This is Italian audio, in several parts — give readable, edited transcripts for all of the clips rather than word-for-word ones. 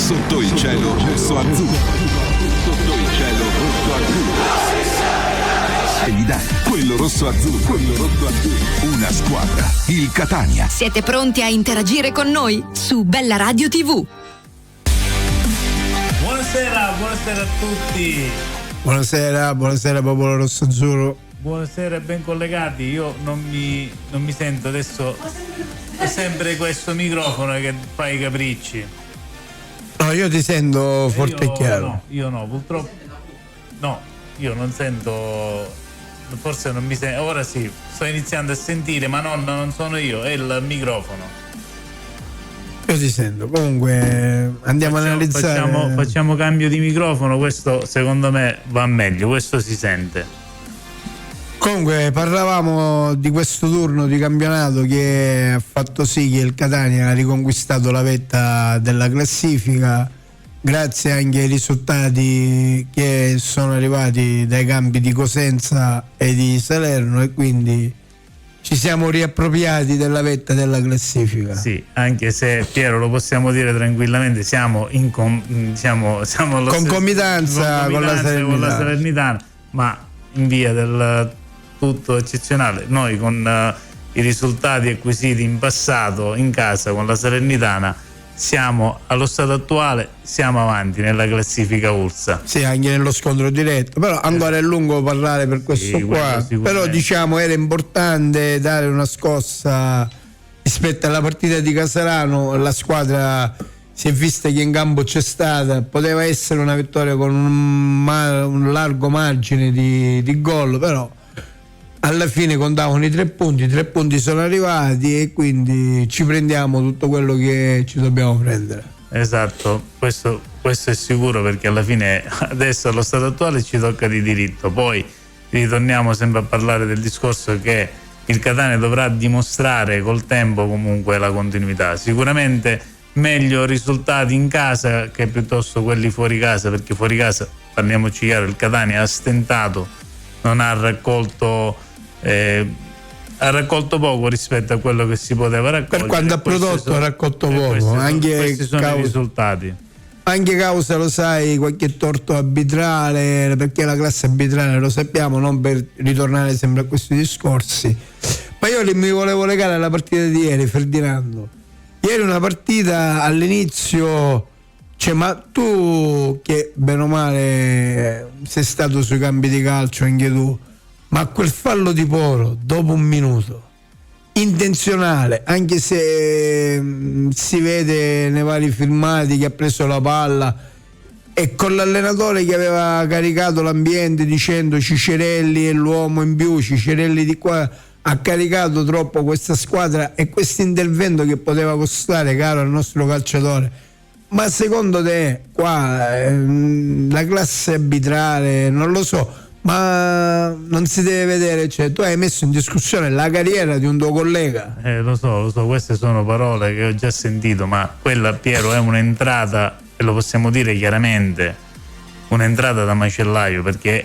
Sotto il cielo rosso azzurro. Sotto il cielo rosso azzurro. E gli dai quello rosso azzurro. Quello rosso azzurro. Una squadra. Il Catania. Siete pronti a interagire con noi? Su Bella Radio TV. Buonasera a tutti. Buonasera popolo rosso azzurro. Buonasera, ben collegati. Io non mi sento adesso. È sempre questo microfono che fa i capricci. No, io ti sento forte e chiaro. No, io no, purtroppo. No, io non sento. Forse non mi sento. Ora sì, sto iniziando a sentire, ma non sono io, è il microfono. Io ti sento. Comunque andiamo a analizzare. Facciamo cambio di microfono, questo secondo me va meglio, questo si sente. Comunque parlavamo di questo turno di campionato che ha fatto sì che il Catania ha riconquistato la vetta della classifica grazie anche ai risultati che sono arrivati dai campi di Cosenza e di Salerno, e quindi ci siamo riappropriati della vetta della classifica. Sì, anche se Piero lo possiamo dire tranquillamente, siamo in concomitanza con la Salernitana, ma in via del tutto eccezionale. Noi con i risultati acquisiti in passato in casa con la Salernitana siamo allo stato attuale, siamo avanti nella classifica URSA. Sì, anche nello scontro diretto, però ancora è lungo parlare per questo qua. Però diciamo era importante dare una scossa rispetto alla partita di Caserano. La squadra si è vista che in campo c'è stata, poteva essere una vittoria con un largo margine di gol, però alla fine contavano i 3 punti sono arrivati e quindi ci prendiamo tutto quello che ci dobbiamo prendere. Esatto, questo è sicuro, perché alla fine adesso allo stato attuale ci tocca di diritto. Poi ritorniamo sempre a parlare del discorso che il Catania dovrà dimostrare col tempo comunque la continuità. Sicuramente meglio risultati in casa che piuttosto quelli fuori casa, perché fuori casa, parliamoci chiaro, il Catania ha stentato, non ha raccolto poco rispetto a quello che si poteva raccogliere. Per quanto ha prodotto ha raccolto poco, questi sono i risultati. Anche causa, lo sai, qualche torto arbitrale, perché la classe arbitrale, lo sappiamo, non per ritornare sempre a questi discorsi. Ma io mi volevo legare alla partita di ieri, Ferdinando. Ieri una partita all'inizio, cioè, ma tu che bene o male sei stato sui campi di calcio anche tu, ma quel fallo di Poro dopo un minuto intenzionale, anche se si vede nei vari filmati che ha preso la palla e con l'allenatore che aveva caricato l'ambiente dicendo Cicerelli è l'uomo in più, Cicerelli di qua, ha caricato troppo questa squadra e questo intervento che poteva costare caro al nostro calciatore. Ma secondo te qua la classe arbitrale, non lo so, ma non si deve vedere, cioè tu hai messo in discussione la carriera di un tuo collega. Lo so, queste sono parole che ho già sentito, ma quella, Piero, è un'entrata, e lo possiamo dire chiaramente, un'entrata da macellaio, perché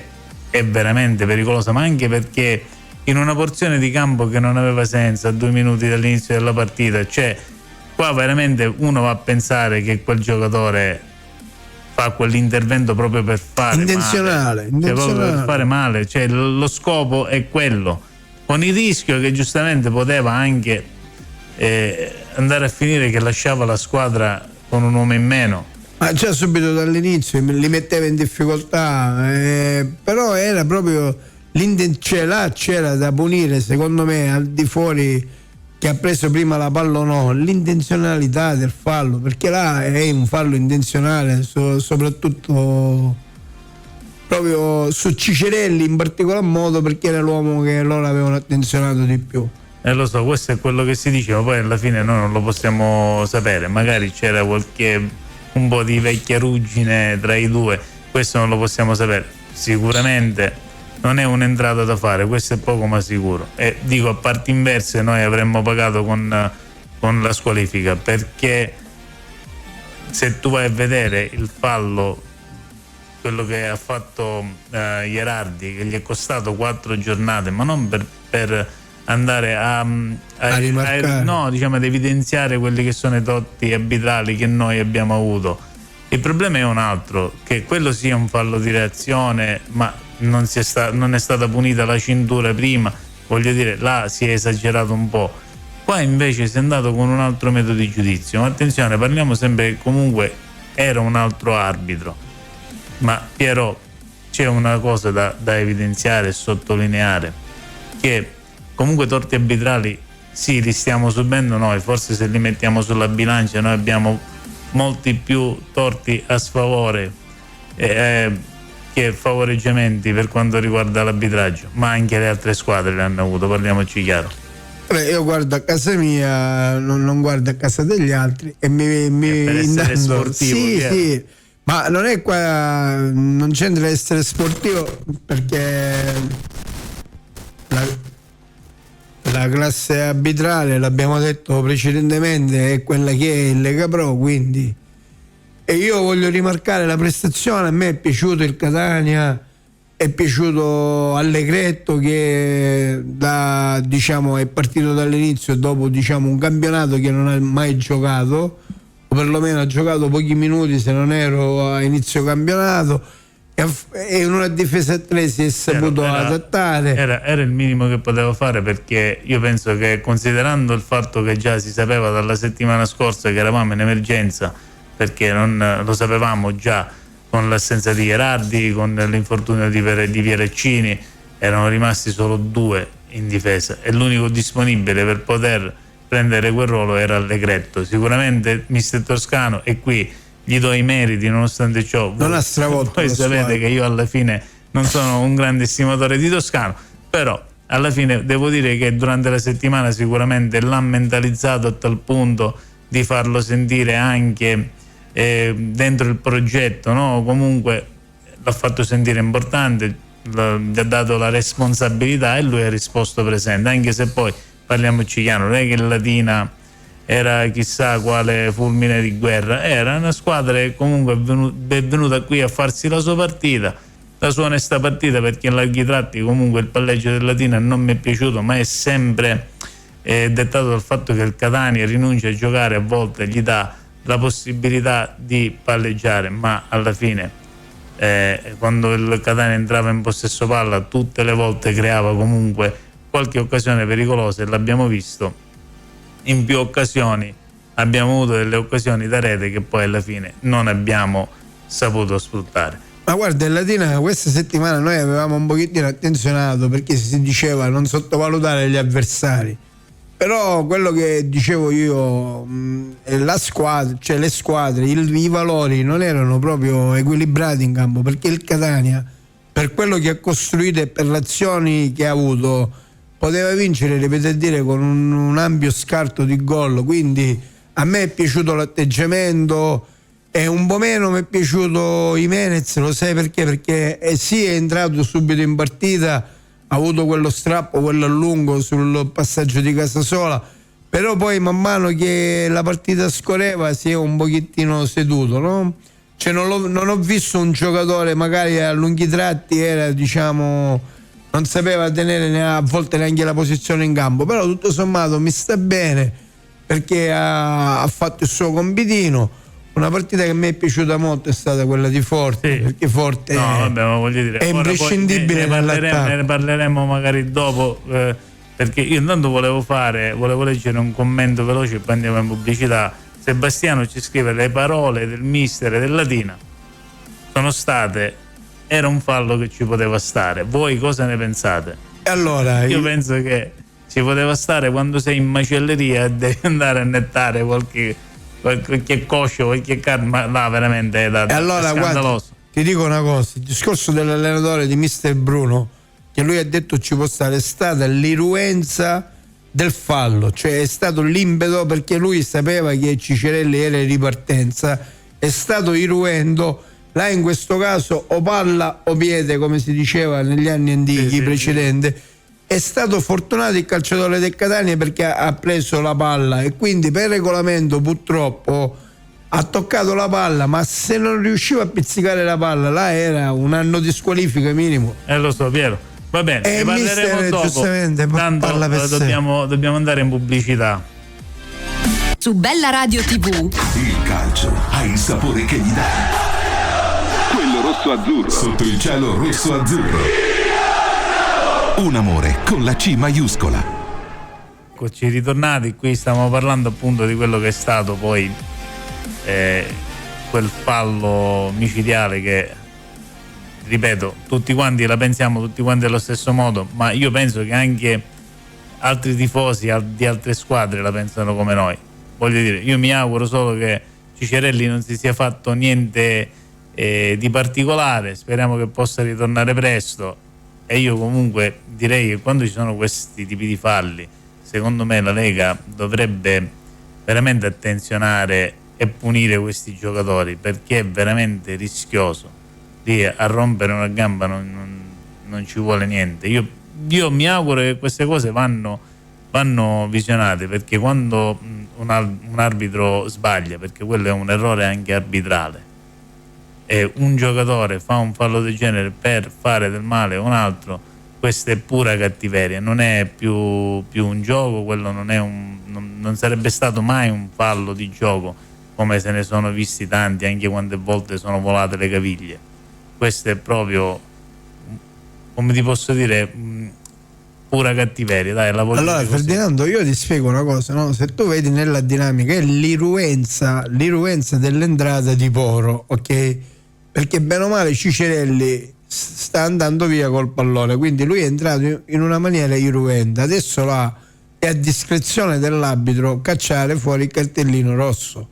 è veramente pericolosa, ma anche perché in una porzione di campo che non aveva senso a 2 minuti dall'inizio della partita, cioè qua veramente uno va a pensare che quel giocatore fa quell'intervento proprio per fare intenzionale. Cioè, proprio per fare male, cioè lo scopo è quello, con il rischio che giustamente poteva anche andare a finire che lasciava la squadra con un uomo in meno. Ma già subito dall'inizio li metteva in difficoltà, però era proprio cioè, là c'era da punire, secondo me, al di fuori che ha preso prima la palla o no, l'intenzionalità del fallo, perché là è un fallo intenzionale, soprattutto proprio su Cicerelli in particolar modo, perché era l'uomo che loro avevano attenzionato di più. Lo so, questo è quello che si dice, ma poi alla fine noi non lo possiamo sapere, magari c'era un po' di vecchia ruggine tra i due, questo non lo possiamo sapere. Sicuramente non è un'entrata da fare, questo è poco ma sicuro, e dico, a parti inverse noi avremmo pagato con la squalifica, perché se tu vai a vedere il fallo, quello che ha fatto Ierardi, che gli è costato 4 giornate, ma non per andare a rimarcare, no, diciamo, ad evidenziare quelli che sono i torti arbitrali che noi abbiamo avuto, Il problema è un altro, che quello sia un fallo di reazione, ma non è stata punita la cintura prima, voglio dire, là si è esagerato un po'. Qua invece si è andato con un altro metodo di giudizio, ma attenzione, parliamo sempre che comunque era un altro arbitro. Ma Piero, c'è una cosa da evidenziare e sottolineare, che comunque torti arbitrali sì, li stiamo subendo noi, forse se li mettiamo sulla bilancia noi abbiamo molti più torti a sfavore che favoreggiamenti per quanto riguarda l'arbitraggio, ma anche le altre squadre le hanno avuto, parliamoci chiaro. Io guardo a casa mia, non guardo a casa degli altri e per essere sportivo, sì, ma non è qua, non c'entra essere sportivo, perché la classe arbitrale, l'abbiamo detto precedentemente, è quella che è in Lega Pro, quindi, e io voglio rimarcare la prestazione. A me è piaciuto il Catania, è piaciuto Allegretto, che è partito dall'inizio dopo un campionato che non ha mai giocato, o perlomeno ha giocato pochi minuti se non ero a inizio campionato, e in una difesa a 3 si è saputo adattare. Era il minimo che poteva fare, perché io penso che, considerando il fatto che già si sapeva dalla settimana scorsa che eravamo in emergenza, perché non lo sapevamo già con l'assenza di Gherardi, con l'infortunio di Piereccini, erano rimasti solo 2 in difesa e l'unico disponibile per poter prendere quel ruolo era Allegretto. Sicuramente mister Toscano, e qui gli do i meriti, nonostante ciò non ha stravolto. Voi sapete che io alla fine non sono un grande estimatore di Toscano, però alla fine devo dire che durante la settimana sicuramente l'ha mentalizzato a tal punto di farlo sentire anche dentro il progetto, no? Comunque l'ha fatto sentire importante, gli ha dato la responsabilità e lui ha risposto presente, anche se poi, parliamoci chiaro, non è che Latina era chissà quale fulmine di guerra, era una squadra che comunque è venuta qui a farsi la sua partita, la sua onesta partita, perché in larghi tratti comunque il palleggio del Latina non mi è piaciuto, ma è sempre dettato dal fatto che il Catania rinuncia a giocare, a volte gli dà la possibilità di palleggiare, ma alla fine quando il Catania entrava in possesso palla tutte le volte creava comunque qualche occasione pericolosa, e l'abbiamo visto in più occasioni. Abbiamo avuto delle occasioni da rete che poi alla fine non abbiamo saputo sfruttare. Ma guarda, in Latina questa settimana noi avevamo un pochettino attenzionato, perché si diceva non sottovalutare gli avversari, però quello che dicevo io, la squadra, cioè le squadre, i valori non erano proprio equilibrati in campo, perché il Catania, per quello che ha costruito e per le azioni che ha avuto, poteva vincere, ripeto a dire, con un ampio scarto di gol. Quindi a me è piaciuto l'atteggiamento, e un po' meno mi è piaciuto Jimenez. Lo sai perché? Perché sì, è entrato subito in partita, ha avuto quello strappo, quello a lungo sul passaggio di Casasola, però poi man mano che la partita scorreva si è un pochettino seduto, no? Cioè non ho visto un giocatore, magari a lunghi tratti era, non sapeva tenere a volte neanche la posizione in campo, però tutto sommato mi sta bene, perché ha fatto il suo compitino. Una partita che mi è piaciuta molto è stata quella di Forte, sì, perché Forte è imprescindibile nell'attacco. Ne parleremo magari dopo, perché io intanto volevo leggere un commento veloce e poi andiamo in pubblicità. Sebastiano ci scrive: le parole del mister del Latina sono state: era un fallo che ci poteva stare. Voi cosa ne pensate? Allora, io penso che ci poteva stare quando sei in macelleria e devi andare a nettare qualche coscio, qualche carne, là veramente è allora, scandaloso. Guarda, ti dico una cosa: il discorso dell'allenatore di mister Bruno, che lui ha detto ci può stare, è stata l'iruenza del fallo, cioè è stato l'impeto, perché lui sapeva che Cicerelli era in ripartenza, è stato iruendo. Là in questo caso o palla o piede, come si diceva negli anni antichi precedenti. È stato fortunato il calciatore del Catania, perché ha preso la palla e quindi per regolamento purtroppo ha toccato la palla, ma se non riusciva a pizzicare la palla là era un anno di squalifica minimo. Lo so, Piero. Va bene, ne parleremo dopo. Tanto dobbiamo andare in pubblicità. su Bella Radio TV. Il calcio ha il sapore che gli dà. Quello rosso-azzurro. Sotto il cielo rosso-azzurro. Un amore con la C maiuscola. Eccoci ritornati, qui stiamo parlando appunto di quello che è stato poi quel fallo micidiale che, ripeto, tutti quanti la pensiamo tutti quanti allo stesso modo, ma io penso che anche altri tifosi di altre squadre la pensano come noi. Voglio dire, io mi auguro solo che Ciccarelli non si sia fatto niente di particolare, speriamo che possa ritornare presto, e io comunque direi che quando ci sono questi tipi di falli, secondo me la Lega dovrebbe veramente attenzionare e punire questi giocatori, perché è veramente rischioso. Lì a rompere una gamba non ci vuole niente. Io mi auguro che queste cose vanno visionate, perché quando un arbitro sbaglia, perché quello è un errore anche arbitrale, e un giocatore fa un fallo del genere per fare del male a un altro, questa è pura cattiveria, non è più un gioco, quello non sarebbe stato mai un fallo di gioco, come se ne sono visti tanti, anche quante volte sono volate le caviglie. Questo è proprio, come ti posso dire, pura cattiveria. Dai, allora Ferdinando, io ti spiego una cosa, no? Se tu vedi nella dinamica è l'iruenza dell'entrata di Poro, ok? Perché bene o male Ciccarelli sta andando via col pallone, quindi lui è entrato in una maniera irruenta. Adesso là è a discrezione dell'arbitro cacciare fuori il cartellino rosso,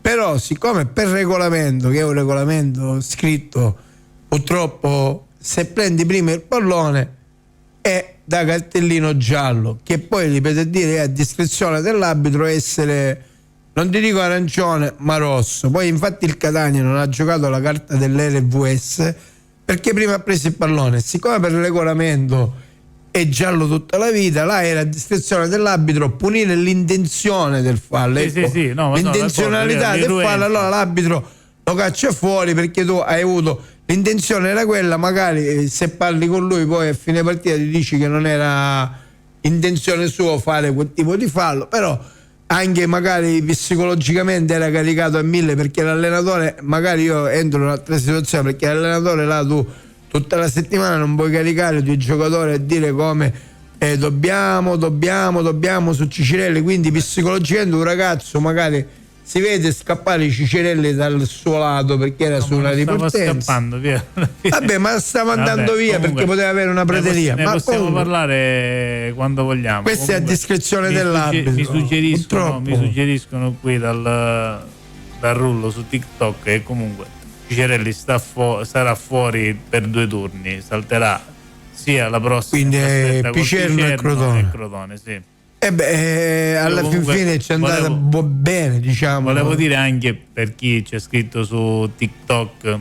però siccome per regolamento, che è un regolamento scritto, purtroppo se prendi prima il pallone è da cartellino giallo, che poi, ripeto a dire, è a discrezione dell'arbitro essere, non ti dico arancione, ma rosso. Poi infatti il Catania non ha giocato la carta dell'RVS perché prima ha preso il pallone, siccome per il regolamento è giallo tutta la vita, là era a discrezione dell'arbitro punire l'intenzione del fallo, l'intenzionalità del fallo, allora l'arbitro lo caccia fuori perché tu hai avuto l'intenzione, era quella, magari se parli con lui poi a fine partita ti dici che non era intenzione sua fare quel tipo di fallo, però anche magari psicologicamente era caricato a 1000, perché l'allenatore, magari io entro in un'altra situazione, perché l'allenatore là tu tutta la settimana non puoi caricare i tuoi giocatori a dire come dobbiamo su Ciccarelli, quindi psicologicamente un ragazzo magari si vede scappare Ciccarelli dal suo lato perché era su una ripartenza, scappando via. Vabbè, ma stava andando via perché poteva avere una prateria. Ne possiamo parlare quando vogliamo. Questa è a discrezione dell'arbitro. Mi suggeriscono qui dal rullo su TikTok che comunque Ciccarelli sarà fuori per 2 turni, salterà sia la prossima, quindi Picerno e Crotone, sì. Alla fine ci è andata bene, diciamo. Volevo dire anche per chi c'è scritto su TikTok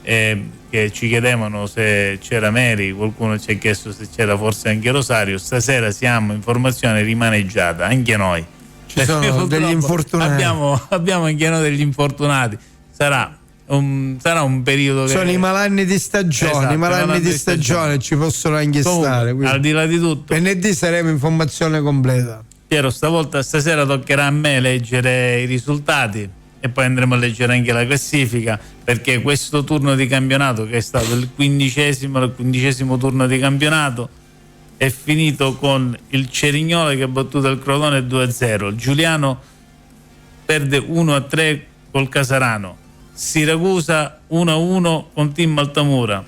che ci chiedevano se c'era Mary, qualcuno ci ha chiesto se c'era forse anche Rosario. Stasera siamo in formazione rimaneggiata, anche noi. Ci sono degli infortunati. Abbiamo anche noi degli infortunati. Sarà un periodo sono i malanni di stagione, esatto, i malanni di stagione ci possono anche stare, quindi al di là di tutto venerdì saremo in formazione completa. Piero, stasera toccherà a me leggere i risultati e poi andremo a leggere anche la classifica, perché questo turno di campionato, che è stato il 15° turno di campionato, è finito con il Cerignola che ha battuto il Crotone 2-0, il Giuliano perde 1-3 col Casarano, Siracusa 1-1 con Team Altamura,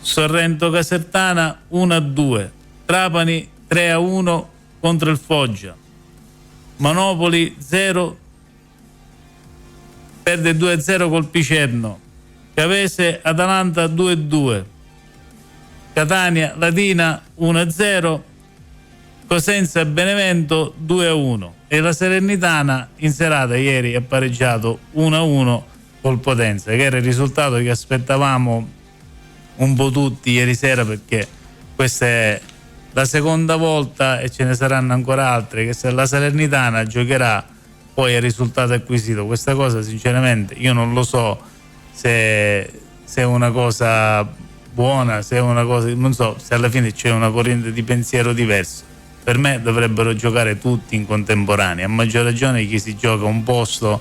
Sorrento Casertana 1-2, Trapani 3-1 contro il Foggia, Monopoli 0 perde 2-0 col Picerno, Cavese Atalanta 2-2, Catania Latina 1-0, Cosenza Benevento 2-1 e la Salernitana in serata ieri ha pareggiato 1-1 col Potenza, che era il risultato che aspettavamo un po' tutti ieri sera, perché questa è la seconda volta e ce ne saranno ancora altre che se la Salernitana giocherà poi è risultato acquisito. Questa cosa sinceramente io non lo so se è una cosa buona, se è una cosa, non so se alla fine c'è una corrente di pensiero diversa. per me dovrebbero giocare tutti in contemporanea, a maggior ragione chi si gioca un posto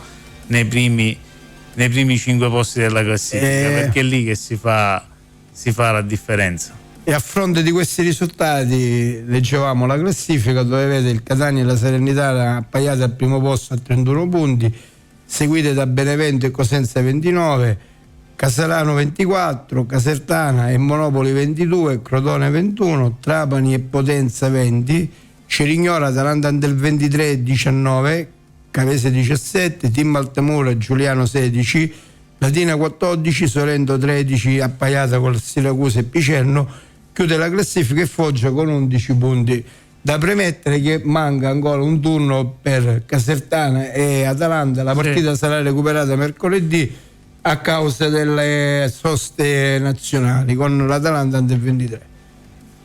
nei primi 5 posti della classifica, perché è lì che si fa la differenza. E a fronte di questi risultati leggevamo la classifica dove vede il Catania e la Salernitana appaiate al primo posto a 31 punti, seguite da Benevento e Cosenza 29, Casalano 24, Casertana e Monopoli 22, Crotone 21, Trapani e Potenza 20, Cerignola, Atalanta del 23 19, Cavese 17, Team Altamura, Giuliano 16, Latina 14, Sorrento 13, appaiata con Siracusa e Picerno. Chiude la classifica e Foggia con 11 punti. Da premettere che manca ancora un turno per Casertana e Atalanta, la partita sarà recuperata mercoledì a causa delle soste nazionali con l'Atalanta del 23.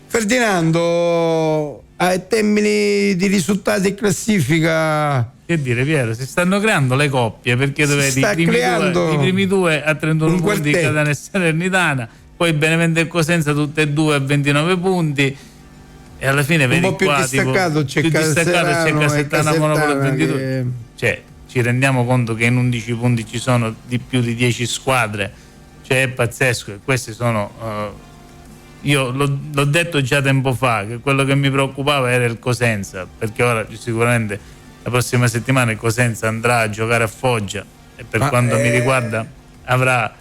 Ferdinando, ai termini di risultati e classifica, che dire, Piero, si stanno creando le coppie, perché dovete i primi due a 31 punti, Catania e Salernitana, poi Benevento e Cosenza tutte e due a 29 punti, e alla fine un vedi po' più qua distaccato c'è Casertano Casertana Monopoli 22 che... cioè ci rendiamo conto che in 11 punti ci sono di più di 10 squadre, cioè è pazzesco. E questi sono io l'ho detto già tempo fa che quello che mi preoccupava era il Cosenza, perché ora sicuramente la prossima settimana il Cosenza andrà a giocare a Foggia e per quanto mi riguarda avrà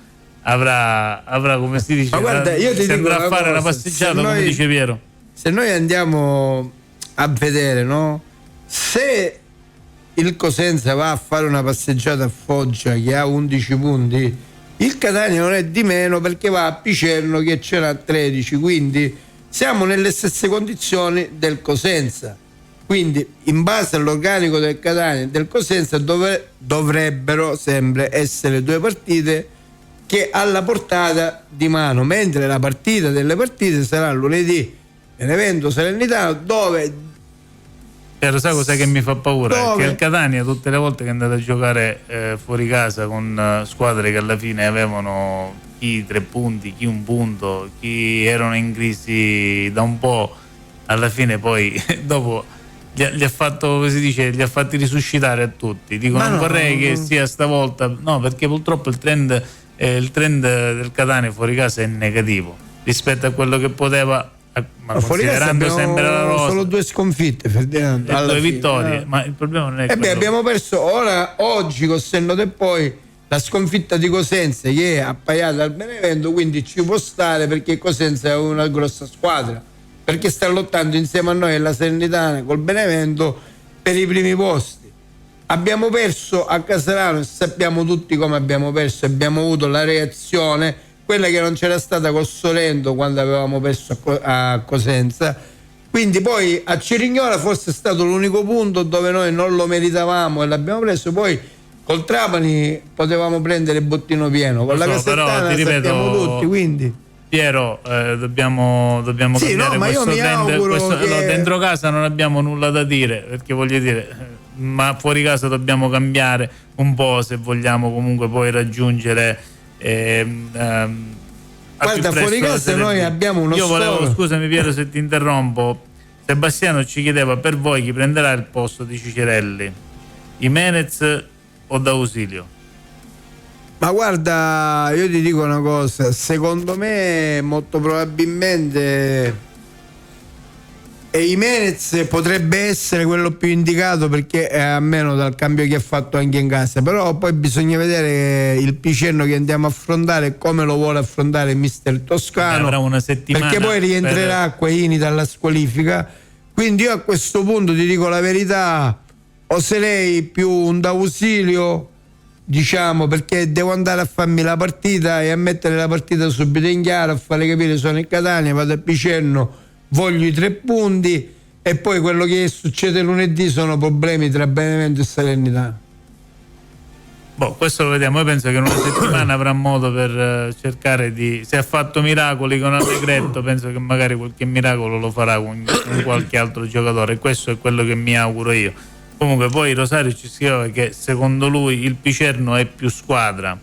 come si dice, guarda, io ti andrà dico a fare una passeggiata, come dice Piero. Se noi andiamo a vedere, no? Se il Cosenza va a fare una passeggiata a Foggia che ha 11 punti, il Catania non è di meno perché va a Picerno che ce n'ha 13, quindi siamo nelle stesse condizioni del Cosenza. Quindi in base all'organico del Catania e del Cosenza dovrebbero sempre essere due partite che alla portata di mano, mentre la partita delle partite sarà lunedì Benevento Salernitana, dove Però sai cosa che mi fa paura? Che il Catania tutte le volte che è andato a giocare fuori casa con squadre che alla fine avevano chi 3 punti, chi 1 punto, chi erano in crisi da un po', alla fine poi dopo gli ha fatto, come si dice, li ha fatti risuscitare a tutti. Dico, non vorrei che sia stavolta, no, perché purtroppo il trend del Catania fuori casa è negativo rispetto a quello che poteva, ma considerando sempre la rosa, solo 2 sconfitte, Ferdinando, e 2 vittorie, ma il problema non è quello. Abbiamo perso oggi col senno del poi la sconfitta di Cosenza che è appaiata al Benevento, quindi ci può stare perché Cosenza è una grossa squadra, perché sta lottando insieme a noi e la Salernitana col Benevento per i primi posti. Abbiamo perso a Casalano e sappiamo tutti come abbiamo perso, abbiamo avuto la reazione, quella che non c'era stata col Sorrento quando avevamo perso a Cosenza. Quindi poi a Cerignola forse è stato l'unico punto dove noi non lo meritavamo e l'abbiamo preso, poi col Trapani potevamo prendere il bottino pieno, con la Casertana sappiamo tutti, quindi Piero, dobbiamo sì, cambiare ma io mi auguro che... no, dentro casa non abbiamo nulla da dire, perché voglio dire, ma fuori casa dobbiamo cambiare un po' se vogliamo comunque poi raggiungere guarda, fuori casa noi abbiamo uno scusami Piero se ti interrompo, Sebastiano ci chiedeva per voi chi prenderà il posto di Cicirelli, Jimenez o D'Ausilio? Ma guarda, io ti dico una cosa, secondo me molto probabilmente Jimenez potrebbe essere quello più indicato, perché a meno dal cambio che ha fatto anche in casa, però poi bisogna vedere il Picerno che andiamo a affrontare come lo vuole affrontare mister Toscano, avrà una settimana, perché poi rientrerà Acquaini dalla squalifica, quindi io a questo punto ti dico la verità, o sarei più un D'Ausilio, diciamo, perché devo andare a farmi la partita e a mettere la partita subito in chiaro, a fare capire sono in Catania, vado a Picerno, voglio i 3 punti e poi quello che succede lunedì sono problemi tra Benevento e Salernitana. Questo lo vediamo, io penso che in una settimana avrà modo per cercare di, se ha fatto miracoli con Allegretto, penso che magari qualche miracolo lo farà con qualche altro giocatore, e questo è quello che mi auguro io. Comunque poi Rosario ci scriveva che secondo lui il Picerno è più squadra,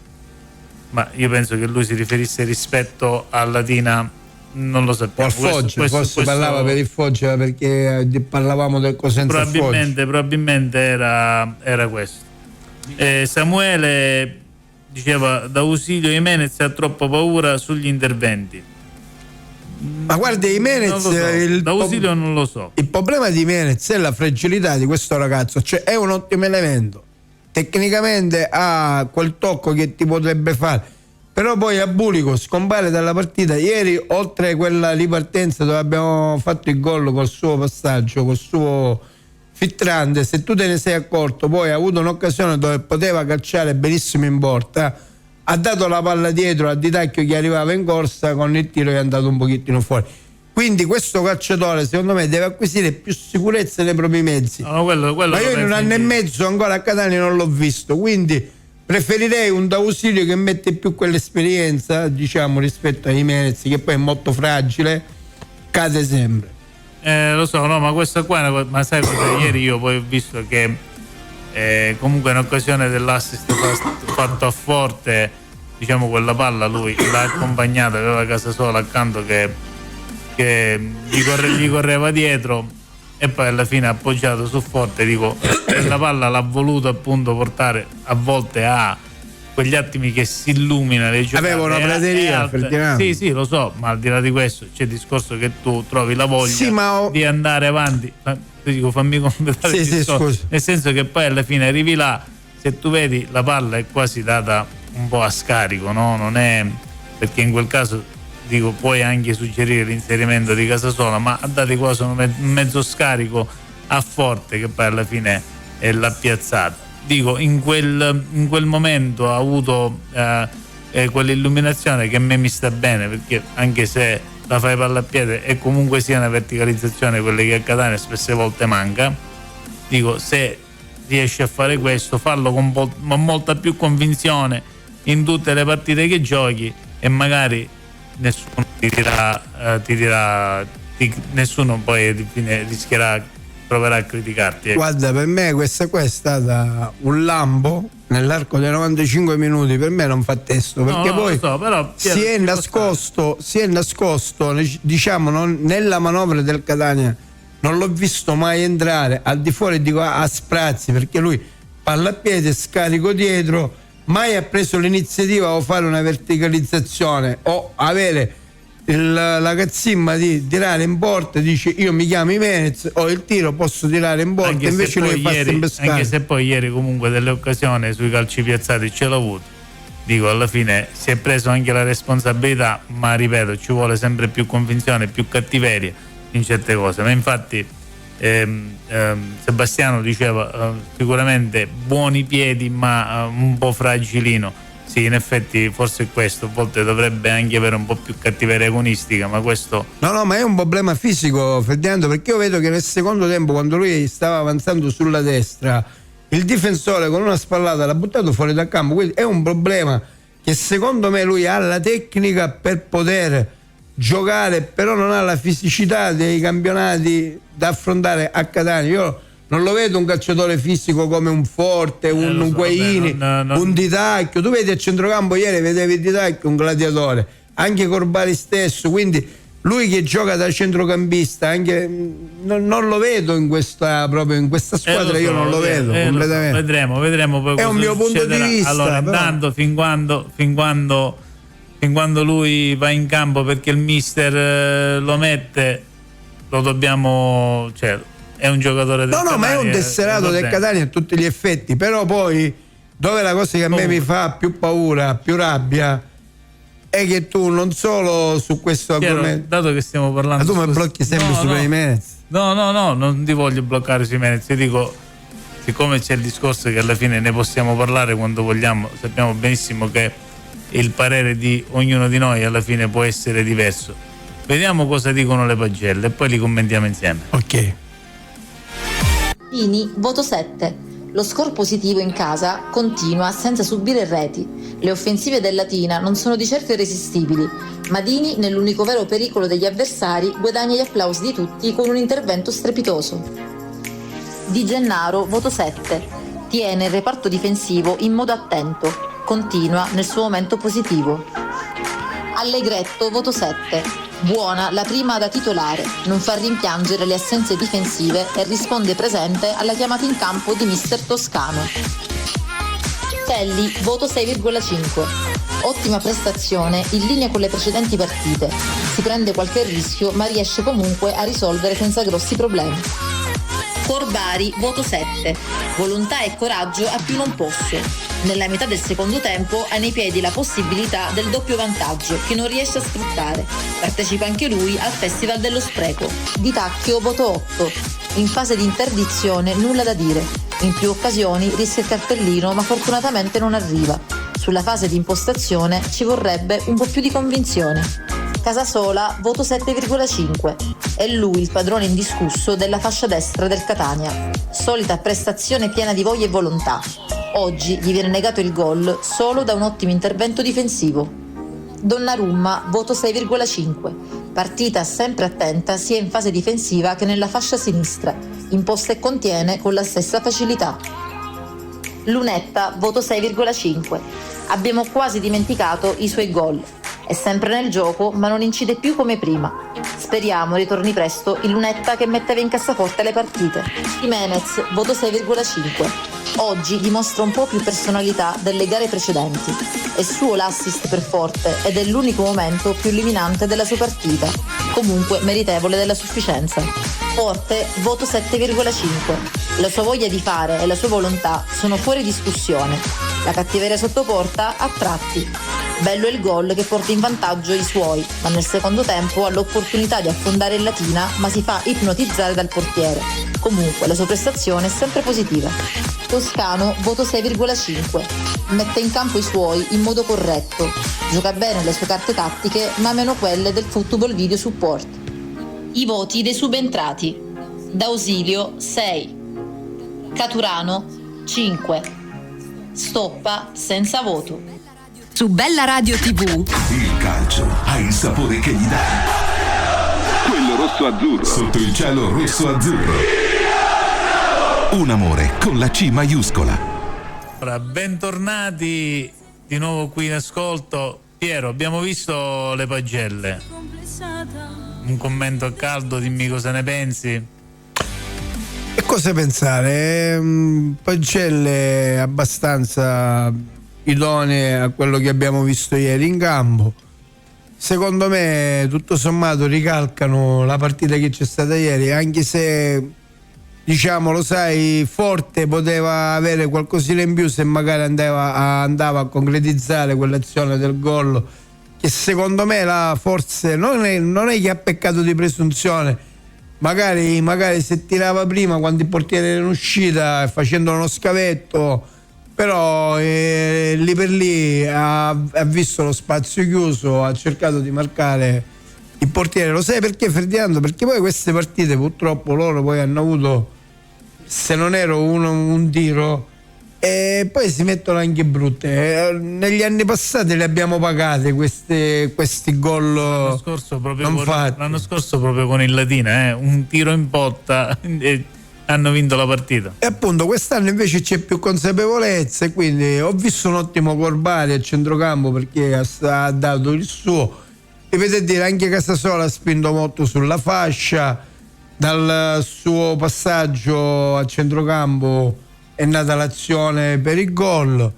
ma io penso che lui si riferisse rispetto a Latina non lo O sappiamo. al Foggia, forse parlava per il Foggia, perché parlavamo del Cosenza probabilmente era questo. Samuele diceva: D'Ausilio Jimenez ha troppo paura sugli interventi. Ma guarda, Jimenez, D'Ausilio non lo so. Il problema di Jimenez è la fragilità di questo ragazzo, cioè è un ottimo elemento, tecnicamente ha quel tocco che ti potrebbe fare, però poi a Bulico scompare dalla partita. Ieri, oltre quella ripartenza dove abbiamo fatto il gol col suo passaggio, col suo filtrante, se tu te ne sei accorto, poi ha avuto un'occasione dove poteva calciare benissimo in porta, ha dato la palla dietro a Di Tacchio che arrivava in corsa, con il tiro è andato un pochettino fuori. Quindi questo calciatore secondo me deve acquisire più sicurezza nei propri mezzi. Quello ma io in un anno e mezzo ancora a Catania non l'ho visto, quindi preferirei un D'Ausilio che mette più quell'esperienza, diciamo, rispetto a Jimenez, che poi è molto fragile, cade sempre. Lo so, no, ma questa qua, ma sai cosa? Ieri io poi ho visto che comunque in occasione dell'assist fatto a Forte, diciamo, quella palla lui l'ha accompagnata, aveva Casasola accanto che gli correva dietro, e poi alla fine appoggiato su Forte. Dico, quella palla l'ha voluto appunto portare, a volte a quegli attimi che si illumina le giocate. Aveva una prateria, Ferdinando. Sì, lo so, ma al di là di questo c'è il discorso che tu trovi la voglia di andare avanti. Ti dico, fammi completare il discorso, nel senso che poi alla fine arrivi là, se tu vedi la palla è quasi data un po' a scarico, no? Non è, perché in quel caso dico puoi anche suggerire l'inserimento di Casasola, ma ha dato quasi un mezzo scarico a Forte che poi alla fine l'ha piazzata. Dico, in quel momento ha avuto quell'illuminazione che a me mi sta bene, perché anche se la fai palla a piede e comunque sia una verticalizzazione, quelle che a Catania spesse volte manca, dico, se riesci a fare questo, fallo con molta più convinzione in tutte le partite che giochi, e magari nessuno nessuno poi proverà a criticarti. Guarda, per me questa qua è stata un lampo nell'arco dei 95 minuti, per me non fa testo, perché poi so, però, si è nascosto, diciamo, nella manovra del Catania non l'ho visto mai entrare al di fuori, dico a sprazzi, perché lui palla a piede, scarico dietro, mai ha preso l'iniziativa o fare una verticalizzazione o avere la cazzimma di tirare in porta. Dice, io mi chiamo Jimenez, ho il tiro, posso tirare in porta, anche invece lui fa sempre scarico. Anche se poi ieri comunque delle occasioni sui calci piazzati ce l'ha avuto, dico, alla fine si è preso anche la responsabilità, ma ripeto, ci vuole sempre più convinzione, più cattiveria in certe cose. Ma infatti Sebastiano diceva sicuramente buoni piedi ma un po' fragilino. Sì, in effetti forse è questo, a volte dovrebbe anche avere un po' più cattiveria agonistica, ma questo... No, ma è un problema fisico, Ferdinando, perché io vedo che nel secondo tempo, quando lui stava avanzando sulla destra, il difensore con una spallata l'ha buttato fuori dal campo, quindi è un problema che secondo me lui ha la tecnica per poter giocare, però non ha la fisicità dei campionati da affrontare a Catania. Io non lo vedo un calciatore fisico come un Forte, un Guaini, un Di Tacchio. Tu vedi a centrocampo ieri, vedevi Di Tacchio, un gladiatore, anche Corbari stesso, quindi lui che gioca da centrocampista, anche non lo vedo in questa squadra, io non lo vedo completamente. Vedremo poi. È un mio punto di vista. Allora, intanto fin quando lui va in campo, perché il mister lo mette, lo dobbiamo, cioè, è un giocatore del Catania, ma è un tesserato del Catania a tutti gli effetti, però poi dove la cosa che a me mi fa più paura, più rabbia, è che tu non solo su questo argomento, dato che stiamo parlando, ma tu mi blocchi sempre su Jimenez. No, non ti voglio bloccare su Jimenez, io dico, siccome c'è il discorso che alla fine ne possiamo parlare quando vogliamo, sappiamo benissimo che il parere di ognuno di noi alla fine può essere diverso. Vediamo cosa dicono le pagelle e poi li commentiamo insieme. Ok. Dini, voto 7. Lo score positivo in casa continua senza subire reti. Le offensive del Latina non sono di certo irresistibili, ma Dini, nell'unico vero pericolo degli avversari, guadagna gli applausi di tutti con un intervento strepitoso. Di Gennaro, voto 7. Tiene il reparto difensivo in modo attento. Continua nel suo momento positivo. Allegretto, voto 7. Buona la prima da titolare, non fa rimpiangere le assenze difensive e risponde presente alla chiamata in campo di mister Toscano. Telli, voto 6,5. Ottima prestazione in linea con le precedenti partite. Si prende qualche rischio ma riesce comunque a risolvere senza grossi problemi. Corbari, voto 7. Volontà e coraggio a più non posso. Nella metà del secondo tempo ha nei piedi la possibilità del doppio vantaggio che non riesce a sfruttare. Partecipa anche lui al Festival dello Spreco. Di Tacchio, voto 8. In fase di interdizione nulla da dire. In più occasioni rischia il cartellino ma fortunatamente non arriva. Sulla fase di impostazione ci vorrebbe un po' più di convinzione. Casasola, voto 7,5. È lui il padrone indiscusso della fascia destra del Catania. Solita prestazione piena di voglia e volontà. Oggi gli viene negato il gol solo da un ottimo intervento difensivo. Donnarumma, voto 6,5. Partita sempre attenta sia in fase difensiva che nella fascia sinistra. Imposta e contiene con la stessa facilità. Lunetta, voto 6,5. Abbiamo quasi dimenticato i suoi gol. È sempre nel gioco ma non incide più come prima. Speriamo ritorni presto il Lunetta che metteva in cassaforte le partite. Jimenez, voto 6,5. Oggi dimostra un po' più personalità delle gare precedenti. È suo l'assist per Forte ed è l'unico momento più illuminante della sua partita. Comunque meritevole della sufficienza. Forte, voto 7,5. La sua voglia di fare e la sua volontà sono fuori discussione. La cattiveria sotto porta a tratti. Bello il gol che porta in vantaggio i suoi, ma nel secondo tempo ha l'opportunità di affondare in latina, ma si fa ipnotizzare dal portiere. Comunque la sua prestazione è sempre positiva. Toscano, voto 6,5. Mette in campo i suoi in modo corretto. Gioca bene le sue carte tattiche, ma meno quelle del football video support. I voti dei subentrati. D'Ausilio 6. Caturano 5. Stoppa senza voto. Su Bella Radio TV. Il calcio ha il sapore che gli dà. Quello rosso-azzurro. Sotto il cielo rosso-azzurro. Un amore con la C maiuscola. Allora, bentornati di nuovo qui in ascolto. Piero, abbiamo visto le pagelle. Un commento a caldo, dimmi cosa ne pensi. E cosa pensare? Pagelle abbastanza idonee a quello che abbiamo visto ieri in campo. Secondo me tutto sommato ricalcano la partita che c'è stata ieri, anche se diciamo, lo sai, Forte poteva avere qualcosina in più se magari andava a concretizzare quell'azione del gol, che secondo me là forse non è che ha peccato di presunzione, magari se tirava prima quando il portiere era in uscita facendo uno scavetto, però lì per lì ha visto lo spazio chiuso, ha cercato di marcare il portiere. Lo sai perché, Ferdinando? Perché poi queste partite purtroppo loro poi hanno avuto, se non ero un tiro, e poi si mettono anche brutte. Negli anni passati le abbiamo pagate questi gol l'anno scorso proprio non fatti. L'anno scorso proprio con il Latina, un tiro in porta e hanno vinto la partita. E appunto quest'anno invece c'è più consapevolezza, e quindi ho visto un ottimo Corbari a centrocampo perché ha dato il suo, e vedete dire anche Casasola ha spinto molto sulla fascia. Dal suo passaggio a centrocampo è nata l'azione per il gol.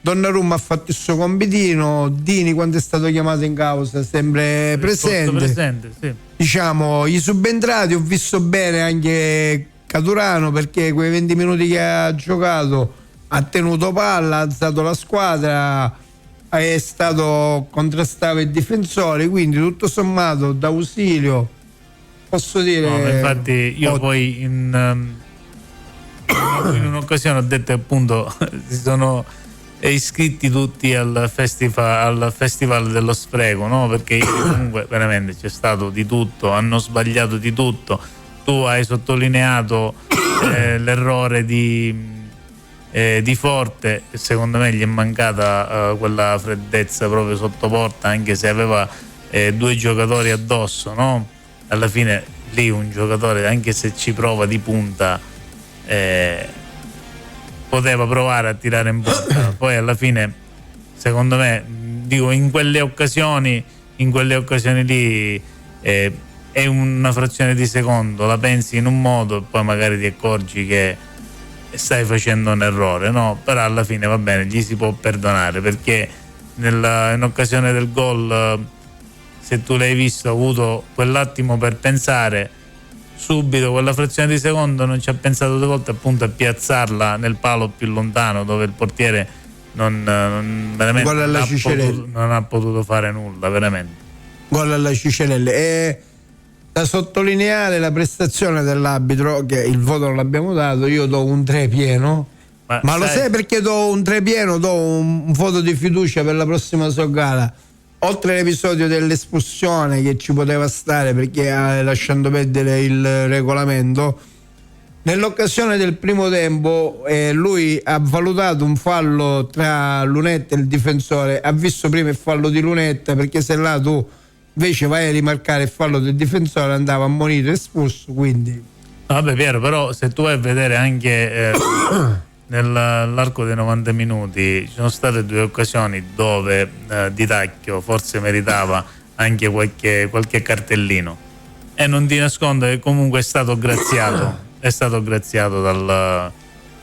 Donnarumma ha fatto il suo compitino. Dini, quando è stato chiamato in causa, sempre presente, sì. Diciamo, i subentrati, ho visto bene anche Caturano, perché quei 20 minuti che ha giocato ha tenuto palla, ha alzato la squadra, contrastava i difensori, quindi tutto sommato D'Ausilio, posso dire. No, infatti io poi in un'occasione ho detto appunto si sono iscritti tutti al festival dello spreco, no? Perché comunque veramente c'è stato di tutto, hanno sbagliato di tutto. Tu hai sottolineato l'errore di Forte, e secondo me gli è mancata quella freddezza proprio sotto porta, anche se aveva 2 giocatori addosso, no? Alla fine lì un giocatore, anche se ci prova di punta, poteva provare a tirare in porta. Poi alla fine, secondo me, dico, in quelle occasioni lì è una frazione di secondo, la pensi in un modo e poi magari ti accorgi che stai facendo un errore, no? Però alla fine va bene, gli si può perdonare, perché in occasione del gol, se tu l'hai visto, ha avuto quell'attimo per pensare subito, quella frazione di secondo, non ci ha pensato 2 volte appunto a piazzarla nel palo più lontano, dove il portiere veramente non ha potuto fare nulla, veramente. Gol alla Cicerelli. E da sottolineare la prestazione dell'arbitro, che il voto non l'abbiamo dato, io do un 3 pieno, ma lo sai perché do un 3 pieno? Do un voto di fiducia per la prossima gara. Oltre all'episodio dell'espulsione, che ci poteva stare perché lasciando perdere il regolamento, nell'occasione del primo tempo lui ha valutato un fallo tra Lunetta e il difensore, ha visto prima il fallo di Lunetta, perché se là tu invece vai a rimarcare il fallo del difensore andava ammonito e espulso, quindi... Vabbè Piero, però se tu vai a vedere anche nell'arco dei 90 minuti ci sono state 2 occasioni dove Di Tacchio forse meritava anche qualche cartellino, e non ti nascondo che comunque è stato graziato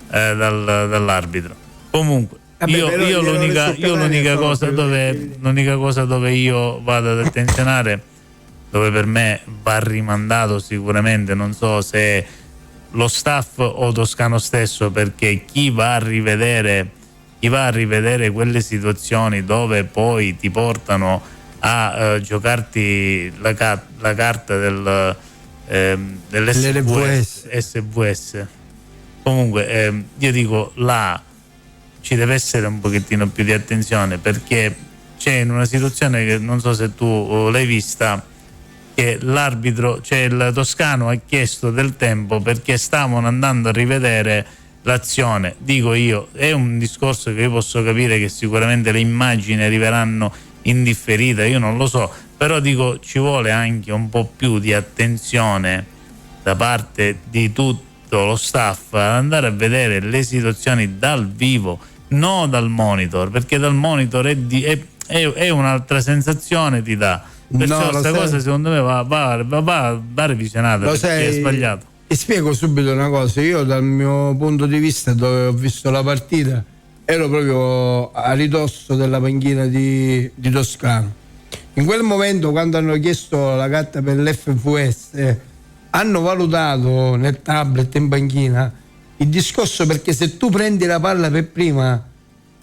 dall'arbitro. Comunque io l'unica cosa dove io vado ad attenzionare, dove per me va rimandato sicuramente, non so se lo staff o Toscano stesso, perché chi va a rivedere quelle situazioni dove poi ti portano a giocarti la carta dell'SVS. Comunque io dico, là ci deve essere un pochettino più di attenzione, perché c'è in una situazione che non so se tu l'hai vista, che l'arbitro, cioè il Toscano, ha chiesto del tempo perché stavano andando a rivedere l'azione. Dico io, è un discorso che io posso capire che sicuramente le immagini arriveranno in differita, io non lo so, però dico ci vuole anche un po' più di attenzione da parte di tutto lo staff ad andare a vedere le situazioni dal vivo, non dal monitor, perché dal monitor è un'altra sensazione, ti dà. Perciò questa cosa secondo me va revisionata, perché è sbagliato. Ti spiego subito una cosa: io dal mio punto di vista, dove ho visto la partita, ero proprio a ridosso della panchina di Toscano. In quel momento, quando hanno chiesto la carta per l'FVS, hanno valutato nel tablet in panchina il discorso, perché se tu prendi la palla per prima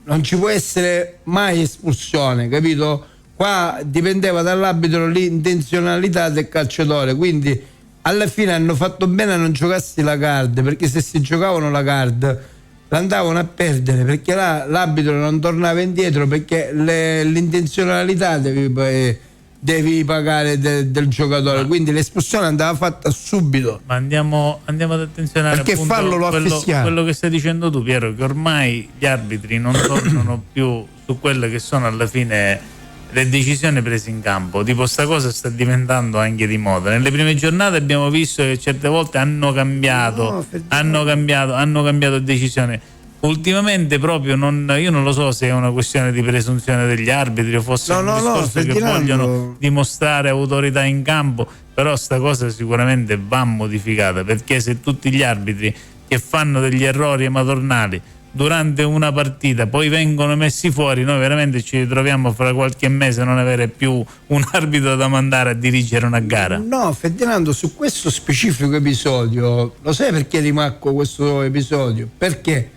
non ci può essere mai espulsione, capito? Qua dipendeva dall'arbitro l'intenzionalità del calciatore, quindi alla fine hanno fatto bene a non giocarsi la card, perché se si giocavano la card l'andavano a perdere, perché là l'arbitro non tornava indietro, perché l'intenzionalità devi pagare del giocatore, quindi l'espulsione andava fatta subito. Ma andiamo ad attenzionare, perché appunto farlo lo affischiamo. Quello che stai dicendo tu, Piero, che ormai gli arbitri non tornano più su quelle che sono alla fine le decisioni prese in campo. Tipo, sta cosa sta diventando anche di moda. Nelle prime giornate abbiamo visto che certe volte hanno cambiato decisioni. Ultimamente proprio io non lo so se è una questione di presunzione degli arbitri o fosse un discorso che vogliono dimostrare autorità in campo, però sta cosa sicuramente va modificata, perché se tutti gli arbitri che fanno degli errori madornali durante una partita poi vengono messi fuori, noi veramente ci ritroviamo fra qualche mese a non avere più un arbitro da mandare a dirigere una gara. No, Ferdinando, su questo specifico episodio, lo sai perché rimarco questo episodio? Perché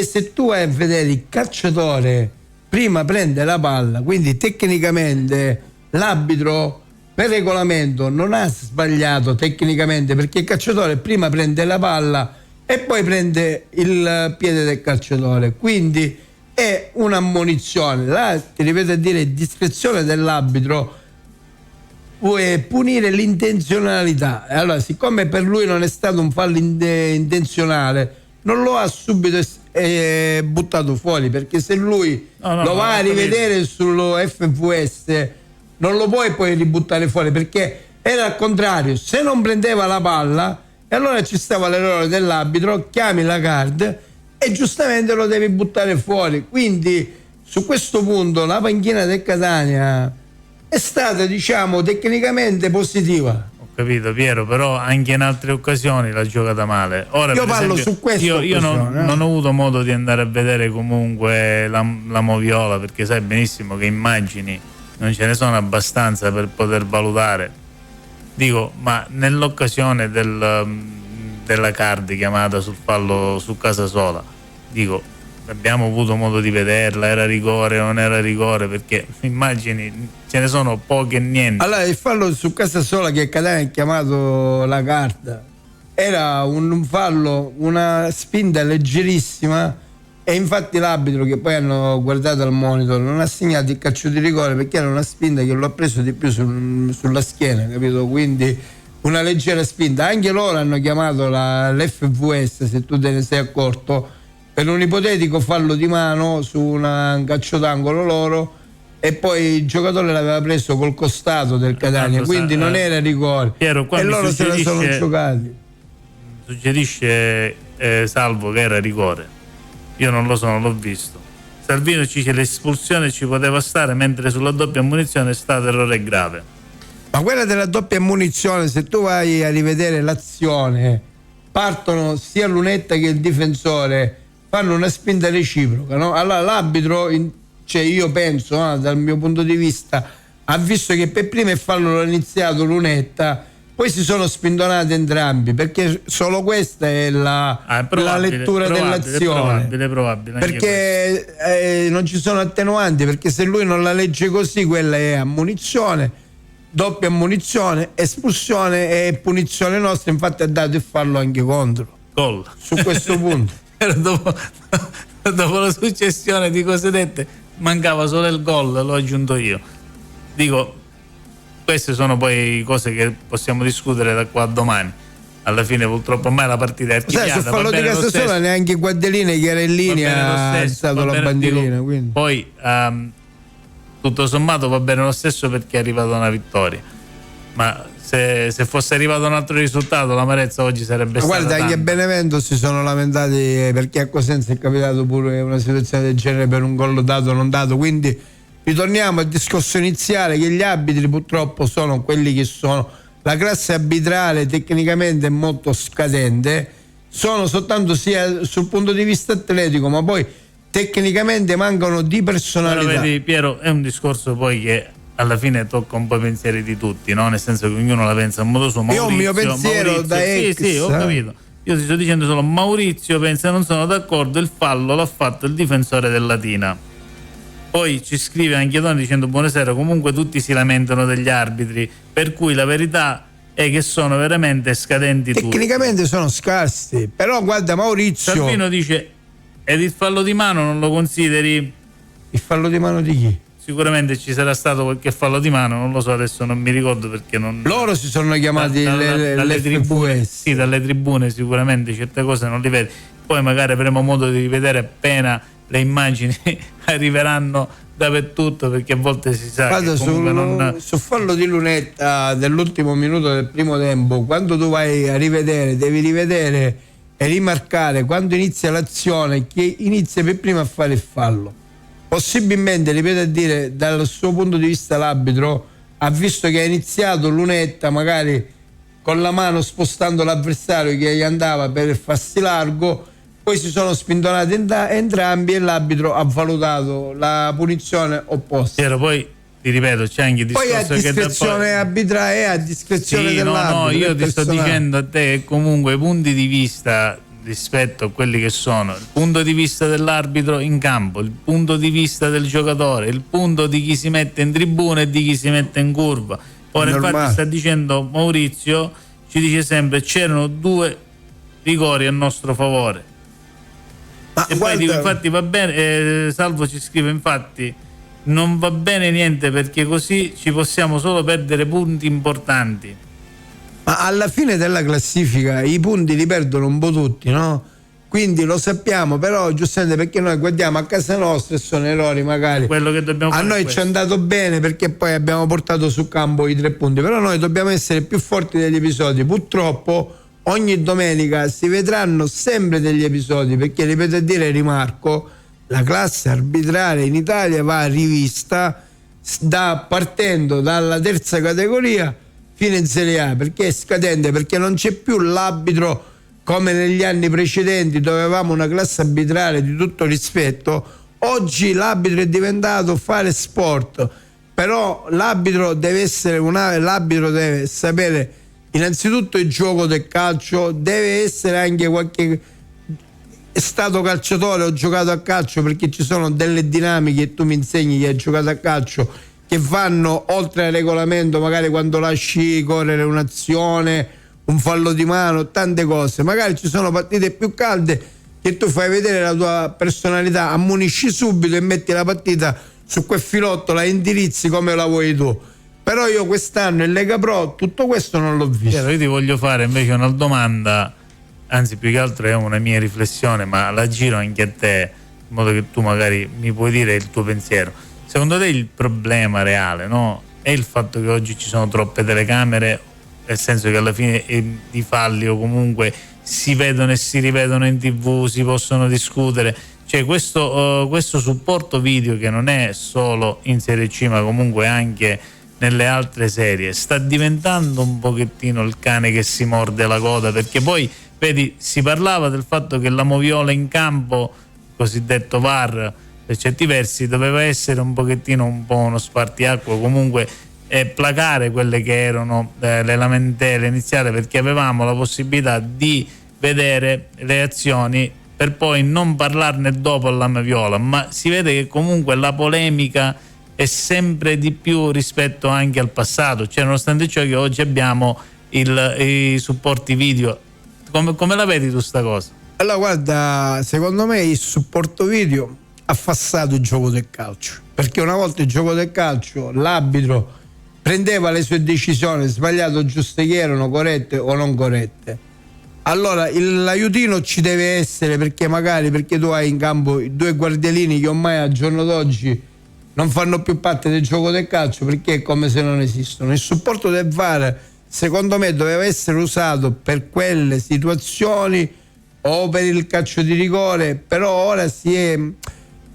se tu vai a vedere, il calciatore prima prende la palla, quindi tecnicamente l'arbitro per regolamento non ha sbagliato tecnicamente, perché il calciatore prima prende la palla e poi prende il piede del calciatore, quindi è un'ammonizione. Là ti ripeto a dire, discrezione dell'arbitro, puoi punire l'intenzionalità. Allora, siccome per lui non è stato un fallo intenzionale, non lo ha subito buttato fuori, perché se lui lo va a rivedere sullo FVS non lo puoi poi ributtare fuori, perché era al contrario, se non prendeva la palla e allora ci stava l'errore dell'arbitro, chiami la card e giustamente lo devi buttare fuori. Quindi su questo punto la panchina del Catania è stata, diciamo, tecnicamente positiva. Ho capito, Piero, però anche in altre occasioni l'ha giocata male. Ora, Io per parlo esempio, su questo. io non ho avuto modo di andare a vedere comunque la moviola, perché sai benissimo che immagini non ce ne sono abbastanza per poter valutare. Dico, ma nell'occasione della Cardi chiamata sul fallo su Casasola, dico, abbiamo avuto modo di vederla, era rigore o non era rigore, perché immagini ce ne sono poche e niente. Allora, il fallo su Casasola che Catania ha chiamato la carta era un fallo, una spinta leggerissima, e infatti l'arbitro, che poi hanno guardato al monitor, non ha segnato il calcio di rigore perché era una spinta che lo ha preso di più sulla schiena, capito? Quindi una leggera spinta. Anche loro hanno chiamato l'FVS, se tu te ne sei accorto, per un ipotetico fallo di mano su un calcio d'angolo loro, e poi il giocatore l'aveva preso col costato del Catania, quindi non era rigore. Piero, e loro se la sono giocati. Suggerisce Salvo che era rigore. Io non lo so, non l'ho visto. Salvino ci dice l'espulsione ci poteva stare, mentre sulla doppia ammonizione è stato errore grave. Ma quella della doppia ammonizione, se tu vai a rivedere l'azione, partono sia Lunetta che il difensore, fanno una spinta reciproca, no? Allora l'arbitro, cioè io penso, dal mio punto di vista, ha visto che per prima il fallo l'ha iniziato Lunetta, poi si sono spintonati entrambi, perché solo questa è la lettura dell'azione. È probabile perché non ci sono attenuanti, perché se lui non la legge così, quella è ammonizione, doppia ammonizione, espulsione e punizione nostra. Infatti ha dato il fallo anche contro. Gol. Su questo punto. dopo la successione di cose dette mancava solo il gol, l'ho aggiunto io. Dico, queste sono poi cose che possiamo discutere da qua a domani. Alla fine purtroppo ormai la partita è archiviata. Sul fallo di Casasola neanche Guadelini, che era in linea, ha alzato la bandierina. Dico, poi tutto sommato va bene lo stesso, perché è arrivata una vittoria, ma se fosse arrivato un altro risultato l'amarezza oggi sarebbe stata guarda, anche a Benevento si sono lamentati, perché a Cosenza è capitato pure una situazione del genere per un gol dato o non dato. Quindi ritorniamo al discorso iniziale, che gli arbitri purtroppo sono quelli che sono. La classe arbitrale tecnicamente è molto scadente, sono soltanto sia sul punto di vista atletico, ma poi tecnicamente mancano di personalità. Però vedi, Piero, è un discorso poi che alla fine tocca un po' i pensieri di tutti, no? Nel senso che ognuno la pensa a modo suo. Io ho un mio pensiero da ex. Sì, ho capito. Io ti sto dicendo solo, Maurizio pensa, non sono d'accordo, il fallo l'ha fatto il difensore del Latina. Poi ci scrive anche Tony dicendo buonasera, comunque tutti si lamentano degli arbitri, per cui la verità è che sono veramente scadenti tutti. Tecnicamente sono scarsi, però guarda Maurizio. Salvino dice, ed il fallo di mano non lo consideri? Il fallo di mano di chi? Sicuramente ci sarà stato qualche fallo di mano, non lo so, adesso non mi ricordo perché non. Loro si sono chiamati dalle tribune. Sì, dalle tribune sicuramente certe cose non li vedi. Poi magari avremo modo di rivedere appena le immagini arriveranno dappertutto, perché a volte si sa. Guarda, che comunque sul fallo di Lunetta dell'ultimo minuto del primo tempo, quando tu vai a rivedere, devi rivedere e rimarcare quando inizia l'azione, chi inizia per prima a fare il fallo. Possibilmente, ripeto a dire, dal suo punto di vista l'arbitro ha visto che ha iniziato Lunetta magari con la mano spostando l'avversario che gli andava per farsi largo, poi si sono spintonati entrambi e l'arbitro ha valutato la punizione opposta. Poi ti ripeto, c'è anche il discorso poi a discrezione arbitrale, a discrezione dell'arbitro. No, io ti sto dicendo a te che comunque i punti di vista rispetto a quelli che sono il punto di vista dell'arbitro in campo, il punto di vista del giocatore, il punto di chi si mette in tribuna e di chi si mette in curva. Ora infatti sta dicendo Maurizio, ci dice sempre c'erano 2 rigori a nostro favore. Ma e poi dico, infatti va bene, Salvo ci scrive infatti non va bene niente, perché così ci possiamo solo perdere punti importanti. Ma alla fine della classifica i punti li perdono un po' tutti, no? Quindi lo sappiamo, però giustamente perché noi guardiamo a casa nostra e sono errori magari. Quello che dobbiamo fare a noi ci è andato bene perché poi abbiamo portato sul campo i 3 punti, però noi dobbiamo essere più forti degli episodi. Purtroppo ogni domenica si vedranno sempre degli episodi, perché ripeto a dire, rimarco, la classe arbitrale in Italia va rivista, partendo dalla terza categoria fino in Serie A, perché è scadente, perché non c'è più l'arbitro come negli anni precedenti dove avevamo una classe arbitrale di tutto rispetto. Oggi l'arbitro è diventato fare sport, però l'arbitro deve sapere innanzitutto il gioco del calcio, deve essere anche qualche è stato calciatore, ho giocato a calcio, perché ci sono delle dinamiche e tu mi insegni che hai giocato a calcio che vanno oltre al regolamento, magari quando lasci correre un'azione, un fallo di mano, tante cose. Magari ci sono partite più calde che tu fai vedere la tua personalità, ammonisci subito e metti la partita su quel filotto, la indirizzi come la vuoi tu. Però io quest'anno in Lega Pro tutto questo non l'ho visto. Io ti voglio fare invece una domanda, anzi più che altro è una mia riflessione, ma la giro anche a te, in modo che tu magari mi puoi dire il tuo pensiero. Secondo te il problema reale, no, è il fatto che oggi ci sono troppe telecamere, nel senso che alla fine i falli o comunque si vedono e si rivedono in TV, si possono discutere, cioè questo supporto video che non è solo in Serie C ma comunque anche nelle altre serie sta diventando un pochettino il cane che si morde la coda, perché poi vedi, si parlava del fatto che la moviola in campo, cosiddetto VAR, per certi versi doveva essere un po' uno spartiacque, comunque placare quelle che erano le lamentele iniziali, perché avevamo la possibilità di vedere le azioni per poi non parlarne dopo alla moviola, ma si vede che comunque la polemica è sempre di più rispetto anche al passato, cioè nonostante ciò che oggi abbiamo i supporti video. Come la vedi tu sta cosa? Allora guarda, secondo me il supporto video ha affassato il gioco del calcio, perché una volta il gioco del calcio l'arbitro prendeva le sue decisioni, sbagliate o giuste che erano, corrette o non corrette. Allora l'aiutino ci deve essere, perché tu hai in campo i due guardialini che ormai al giorno d'oggi non fanno più parte del gioco del calcio, perché è come se non esistono. Il supporto del VAR secondo me doveva essere usato per quelle situazioni o per il calcio di rigore, però ora se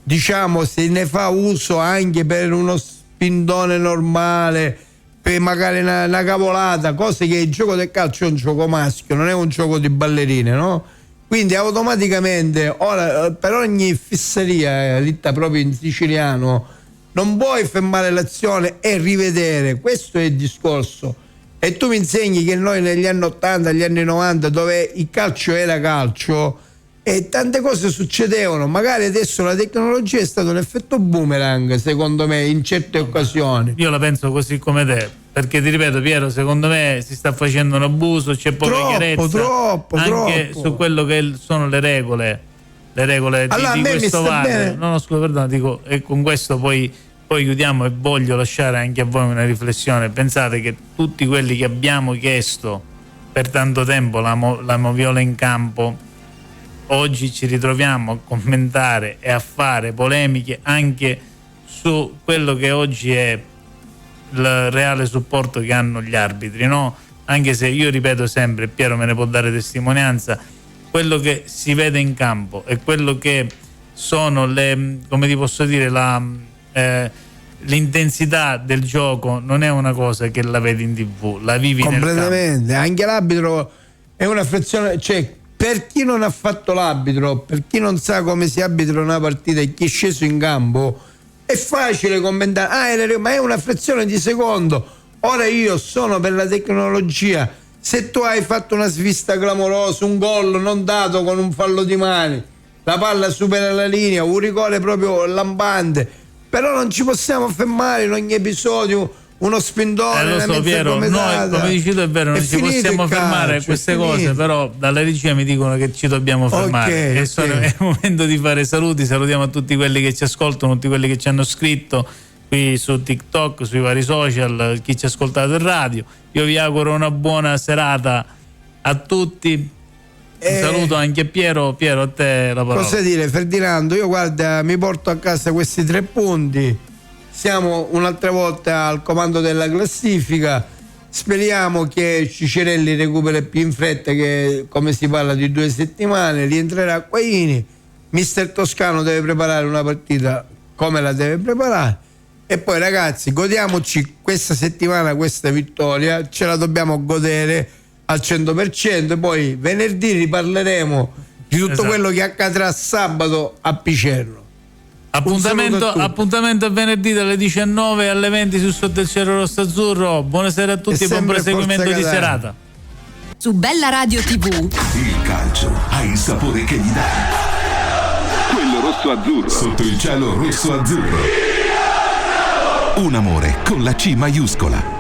ne fa uso anche per uno spindone normale, per magari una cavolata, cose che il gioco del calcio è un gioco maschio, non è un gioco di ballerine, no? Quindi automaticamente ora per ogni fissaria, detta proprio in siciliano, non puoi fermare l'azione e rivedere. Questo è il discorso. E tu mi insegni che noi negli anni 80, negli anni 90, dove il calcio era calcio e tante cose succedevano, magari adesso la tecnologia è stato un effetto boomerang, secondo me, in certe occasioni. Io la penso così come te, perché ti ripeto Piero, secondo me si sta facendo un abuso, c'è poca chiarezza anche su quello che sono le regole allora, di questo VAR. No, scusa, perdono, dico, e con questo poi chiudiamo e voglio lasciare anche a voi una riflessione. Pensate che tutti quelli che abbiamo chiesto per tanto tempo la moviola in campo, oggi ci ritroviamo a commentare e a fare polemiche anche su quello che oggi è il reale supporto che hanno gli arbitri, no? Anche se io ripeto sempre, Piero me ne può dare testimonianza, quello che si vede in campo e quello che sono come ti posso dire, l'intensità del gioco non è una cosa che la vedi in TV, la vivi completamente. Nel campo. Anche l'arbitro è una frazione, cioè per chi non ha fatto l'arbitro, per chi non sa come si arbitra una partita e chi è sceso in campo, è facile commentare, ma è una frazione di secondo. Ora io sono per la tecnologia. Se tu hai fatto una svista clamorosa, un gol non dato con un fallo di mani, la palla supera la linea, un rigore proprio lampante, però non ci possiamo fermare in ogni episodio uno spindone, lo so Piero, noi come dici tu è vero, non ci possiamo fermare a queste cose, però dalla regia mi dicono che ci dobbiamo fermare. È il momento di fare saluti. Salutiamo a tutti quelli che ci ascoltano, tutti quelli che ci hanno scritto qui su TikTok, sui vari social, chi ci ha ascoltato in radio. Io vi auguro una buona serata a tutti. Un saluto anche a Piero. Piero, a te la parola. Cosa dire, Ferdinando? Io guarda, mi porto a casa questi 3 punti. Siamo un'altra volta al comando della classifica. Speriamo che Cicerelli recuperi più in fretta, che come si parla di 2 settimane rientrerà a Quaini. Mister Toscano deve preparare una partita come la deve preparare E poi ragazzi, godiamoci questa settimana questa vittoria, ce la dobbiamo godere al 100%, poi venerdì riparleremo di tutto quello che accadrà sabato a Picerno. Appuntamento a venerdì dalle 19 alle 20 su Sotto il Cielo Rosso Azzurro. Buonasera a tutti e buon proseguimento di serata. Su Bella Radio TV. Il calcio ha il sapore che gli dà. Quello rosso-azzurro. Sotto il cielo rosso-azzurro. Un amore con la C maiuscola.